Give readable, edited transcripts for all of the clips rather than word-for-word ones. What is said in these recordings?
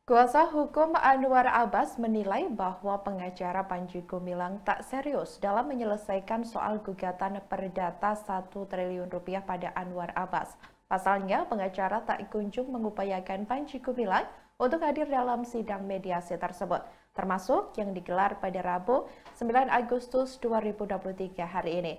Kuasa hukum Anwar Abbas menilai bahwa pengacara Panji Gumilang tak serius dalam menyelesaikan soal gugatan perdata 1 triliun rupiah pada Anwar Abbas. Pasalnya, pengacara tak kunjung mengupayakan Panji Gumilang untuk hadir dalam sidang mediasi tersebut, termasuk yang digelar pada Rabu 9 Agustus 2023 hari ini.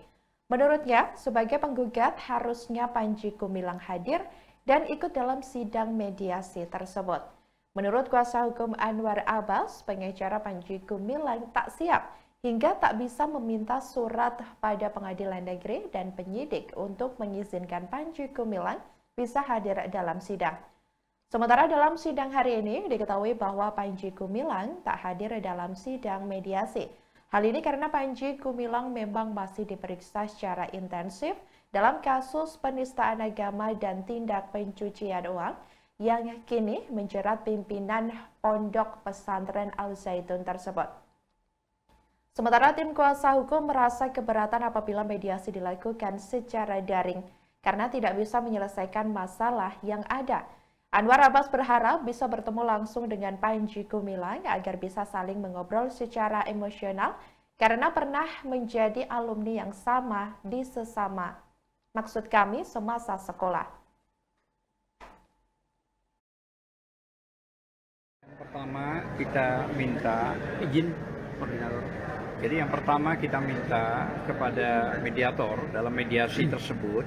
Menurutnya, sebagai penggugat harusnya Panji Gumilang hadir dan ikut dalam sidang mediasi tersebut. Menurut kuasa hukum Anwar Abbas, pengacara Panji Gumilang tak siap hingga tak bisa meminta surat pada pengadilan negeri dan penyidik untuk mengizinkan Panji Gumilang bisa hadir dalam sidang. Sementara dalam sidang hari ini diketahui bahwa Panji Gumilang tak hadir dalam sidang mediasi. Hal ini karena Panji Gumilang memang masih diperiksa secara intensif dalam kasus penistaan agama dan tindak pencucian uang yang kini menjerat pimpinan Pondok Pesantren Al-Zaitun tersebut. Sementara tim kuasa hukum merasa keberatan apabila mediasi dilakukan secara daring karena tidak bisa menyelesaikan masalah yang ada. Anwar Abbas berharap bisa bertemu langsung dengan Panji Gumilang agar bisa saling mengobrol secara emosional karena pernah menjadi alumni yang sama di semasa sekolah. Pertama kita minta izin koordinator. Jadi yang pertama kita minta kepada mediator dalam mediasi tersebut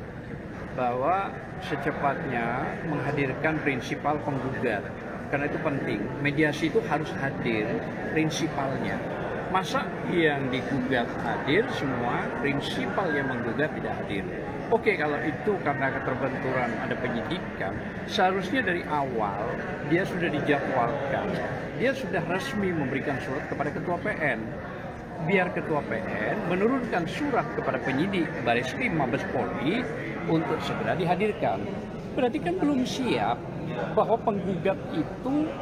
bahwa secepatnya menghadirkan prinsipal penggugat. Karena itu penting, mediasi itu harus hadir prinsipalnya. Masa yang digugat hadir semua, prinsipal yang menggugat tidak hadir. Oke, kalau itu karena keterbenturan ada penyidikan, seharusnya dari awal dia sudah dijadwalkan. Dia sudah resmi memberikan surat kepada Ketua PN. Biar Ketua PN menurunkan surat kepada penyidik Bareskrim Mabes Polri untuk segera dihadirkan. Berarti kan belum siap bahwa penggugat itu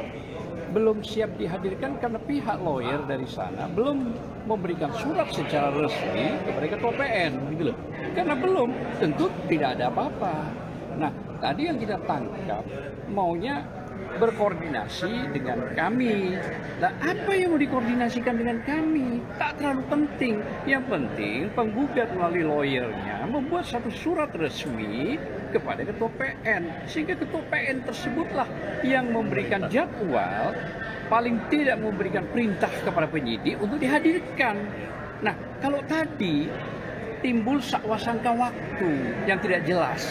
belum siap dihadirkan karena pihak lawyer dari sana belum memberikan surat secara resmi kepada Ketua PN, gitu loh. Karena belum, tentu tidak ada apa-apa. Nah, tadi yang kita tangkap maunya berkoordinasi dengan kami. Nah, apa yang mau dikoordinasikan dengan kami? Tak terlalu penting. Yang penting penggugat melalui lawyernya membuat satu surat resmi kepada Ketua PN. Sehingga Ketua PN tersebutlah yang memberikan jadwal, paling tidak memberikan perintah kepada penyidik untuk dihadirkan. Nah, kalau tadi timbul sakwasangka waktu yang tidak jelas.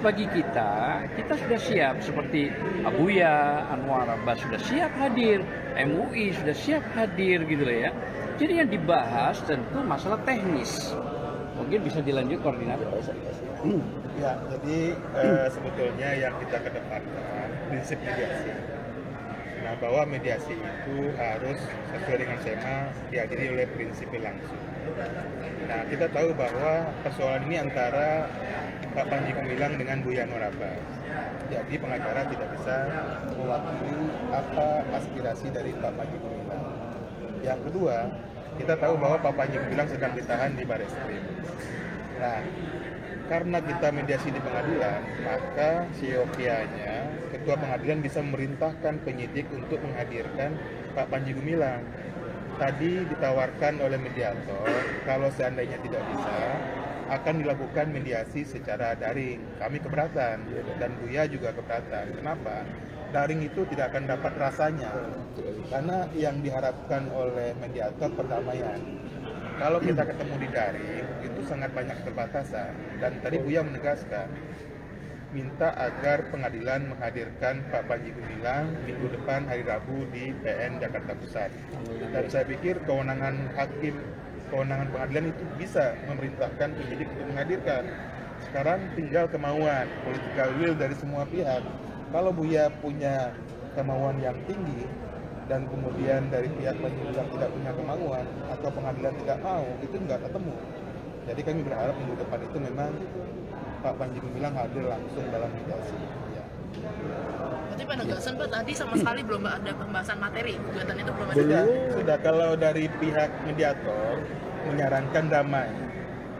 Bagi kita sudah siap seperti Abuya, Anwar Abbas sudah siap hadir, MUI sudah siap hadir gitu loh ya. Jadi yang dibahas tentu masalah teknis. Mungkin bisa dilanjut koordinator. Ya, jadi sebetulnya yang kita kedepankan prinsip mediasi. Nah, bahwa mediasi itu harus sesuai dengan tema dihadiri oleh prinsip langsung. Nah, kita tahu bahwa persoalan ini antara Pak Panji Gumilang dengan Buya Anwar Abbas. Jadi pengacara tidak bisa mewakili apa aspirasi dari Pak Panji Gumilang. Yang kedua, kita tahu bahwa Pak Panji Gumilang sedang ditahan di Bareskrim. Nah, karena kita mediasi di pengadilan, maka siokianya Ketua Pengadilan bisa memerintahkan penyidik untuk menghadirkan Pak Panji Gumilang. Tadi ditawarkan oleh mediator, kalau seandainya tidak bisa, akan dilakukan mediasi secara daring. Kami keberatan, dan Buya juga keberatan. Kenapa? Daring itu tidak akan dapat rasanya, karena yang diharapkan oleh mediator perdamaian. Kalau kita ketemu di daring, itu sangat banyak keterbatasan. Dan tadi Buya menegaskan, minta agar pengadilan menghadirkan Pak Panji Gumilang minggu depan hari Rabu di PN Jakarta Pusat. Dan saya pikir kewenangan pengadilan itu bisa memerintahkan penyidik untuk menghadirkan. Sekarang tinggal kemauan, political will dari semua pihak. Kalau Buya punya kemauan yang tinggi dan kemudian dari pihak Panji Gumilang tidak punya kemauan atau pengadilan tidak mau, itu nggak ketemu. Jadi kami berharap minggu depan itu memang Pak Panji Gumilang hadir langsung dalam mediasi. Ya. Berarti penegasan Pak tadi sama sekali belum ada pembahasan materi, gugatan itu belum ada. Sudah kalau dari pihak mediator menyarankan damai,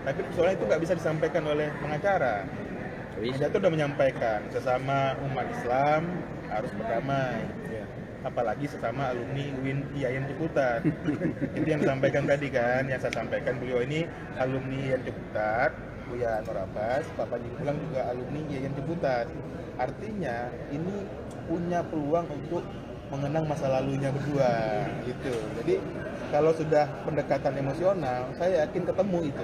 tapi persoalan itu nggak bisa disampaikan oleh pengacara. Mediator sudah menyampaikan sesama umat Islam harus berdamai. apalagi sesama alumni UIN IAIN Ciputat. Itu yang disampaikan tadi kan, yang saya sampaikan, beliau ini alumni IAIN Ciputat, Buya Anwar Abbas, Pak Panji Gumilang juga alumni IAIN Ciputat. Artinya ini punya peluang untuk mengenang masa lalunya berdua gitu. Jadi kalau sudah pendekatan emosional, saya yakin ketemu.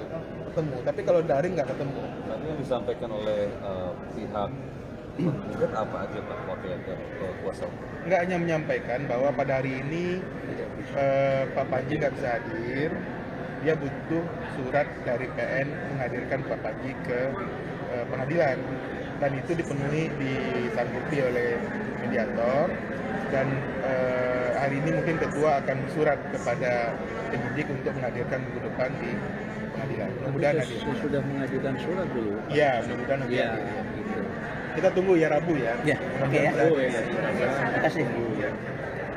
Tapi kalau daring nggak ketemu. Nanti yang disampaikan oleh pihak menggugat apa aja Pak wakil ke kuasa hukum? Nggak hanya menyampaikan bahwa pada hari ini Pak Panji nggak bisa hadir, dia butuh surat dari PN menghadirkan Pak Panji ke pengadilan, dan itu dipenuhi disanggupi oleh mediator, dan hari ini mungkin ketua akan bersurat kepada penyidik untuk menghadirkan minggu depan di pengadilan. Mudah-mudahan hadir. Sudah mengajukan surat dulu. Iya, mudah-mudahan nanti Ya, hadir. gitu. Kita tunggu ya Rabu ya. Ya, oke ya. Mudah-mudahan hadir. Terima kasih.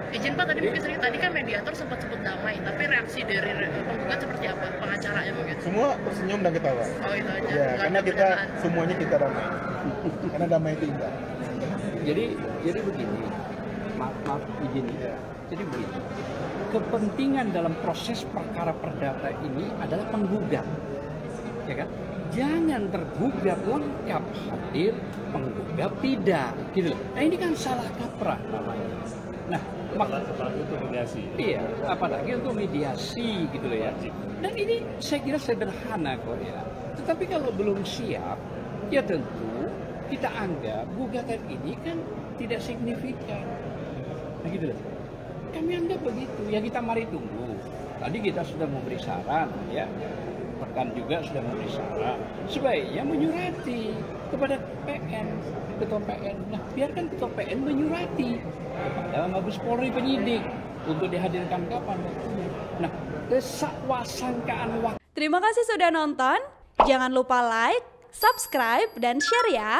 Izin Pak, tadi mungkin tadi kan mediator sempat sebut damai, tapi reaksi dari penggugat seperti apa? Pengacaranya mungkin? Semua tersenyum dan ketawa. Oh itu aja. Ya, Nggak karena ada kita perbedaan. semuanya kita damai. Karena damai itu indah. Jadi begini, maaf izin. Jadi begini, kepentingan dalam proses perkara perdata ini adalah penggugat, ya kan? Jangan tergugat lengkap hadir, penggugat tidak, gitu loh. Nah ini kan salah kaprah namanya. Nah, Apalagi untuk mediasi. iya, apalagi untuk mediasi gitu loh ya. Dan ini saya kira sederhana kok ya. Tetapi kalau belum siap, ya tentu kita anggap gugatan ini kan tidak signifikan. Nah gitu loh. Kami anggap begitu. Ya kita mari tunggu. Tadi kita sudah memberi saran ya. Rekan juga sudah memberi saran. Sebaiknya menyurati kepada PN, ketua PN. Nah, biarkan ketua PN menyurati kepada Mabes Polri penyidik untuk dihadirkan kapan waktunya. Nah, kesakwasangkaan waktu. Terima kasih sudah nonton. Jangan lupa like, subscribe, dan share ya.